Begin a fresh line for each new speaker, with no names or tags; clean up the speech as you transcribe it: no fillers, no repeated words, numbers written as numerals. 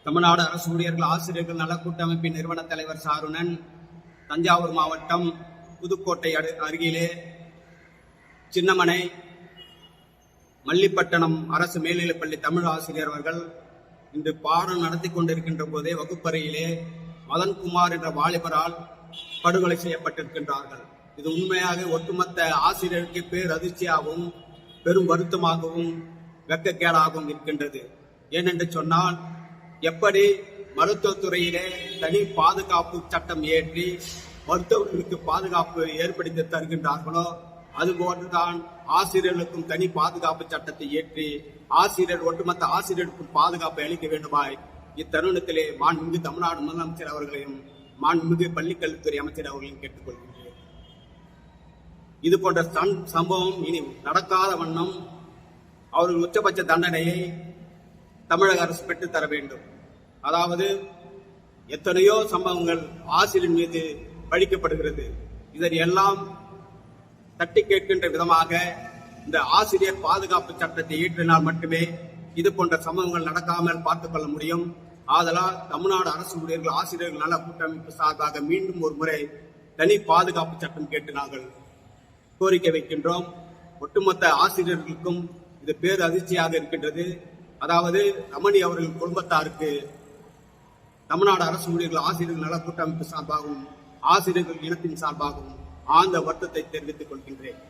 தமிழ்நாடு அரசு ஊழியர்கள் ஆசிரியர்கள் நல கூட்டமைப்பின் நிறுவன தலைவர் சாருணன், தஞ்சாவூர் மாவட்டம் புதுக்கோட்டை அருகிலே சின்னமனை மல்லிப்பட்டணம் அரசு மேல்நிலைப்பள்ளி தமிழ் ஆசிரியர் அவர்கள் இன்று பாடம் நடத்தி கொண்டிருக்கின்ற போதே வகுப்பறையிலே மதன்குமார் என்ற வாலிபரால் படுகொலை செய்யப்பட்டிருக்கின்றார்கள். இது உண்மையாக ஒட்டுமொத்த ஆசிரியருக்கு பேரதிர்ச்சியாகவும் பெரும் வருத்தமாகவும் வெட்கக்கேடாகவும் இருக்கின்றது. ஏனென்று சொன்னால், எப்படி மருத்துவத்துறையிலே தனி பாதுகாப்பு சட்டம் இயற்றி மருத்துவர்களுக்கு பாதுகாப்பு ஏற்படுத்தி தருகின்றார்களோ, அதுபோன்றுதான் ஆசிரியர்களுக்கும் தனி பாதுகாப்பு சட்டத்தை இயற்றி ஒட்டுமொத்த ஆசிரியருக்கும் பாதுகாப்பை அளிக்க வேண்டுமாய் இத்தருணத்திலே மாண்புமிகு தமிழ்நாடு முதலமைச்சர் அவர்களையும் மாண்புமிகு பள்ளிக்கல்வித்துறை அமைச்சர் அவர்களையும் கேட்டுக்கொள்கின்றேன். இது போன்ற சம்பவம் இனி நடக்காத வண்ணம் அவர்கள் உச்சபட்ச தண்டனையை தமிழக அரசு பெற்றுத் தர வேண்டும். அதாவது எத்தனையோ சம்பவங்கள் ஆசிரியர் மீது பழிக்கப்படுகிறது. இதனை எல்லாம் தட்டி கேட்கின்ற விதமாக இந்த ஆசிரியர் பாதுகாப்பு சட்டத்தை இயற்றினால் மட்டுமே இது போன்ற சம்பவங்கள் நடக்காமல் பார்த்துக் கொள்ள முடியும். ஆதலால் தமிழ்நாடு அரசு ஊழியர்கள் ஆசிரியர்கள் நல கூட்டமைப்பு சார்பாக மீண்டும் ஒரு முறை தனி பாதுகாப்பு சட்டம் கேட்டு நாங்கள் கோரிக்கை வைக்கின்றோம். ஒட்டுமொத்த ஆசிரியர்களுக்கும் இது பேர் அதிர்ச்சியாக இருக்கின்றது. அதாவது ரமணி அவர்கள் குடும்பத்தாருக்கு தமிழ்நாடு அரசு ஊழியர்கள் ஆசிரியர்கள் நல கூட்டமைப்பு சார்பாகவும் ஆசிரியர்கள் இனத்தின் சார்பாகவும் ஆழ்ந்த வருத்தத்தை தெரிவித்துக் கொள்கின்றேன்.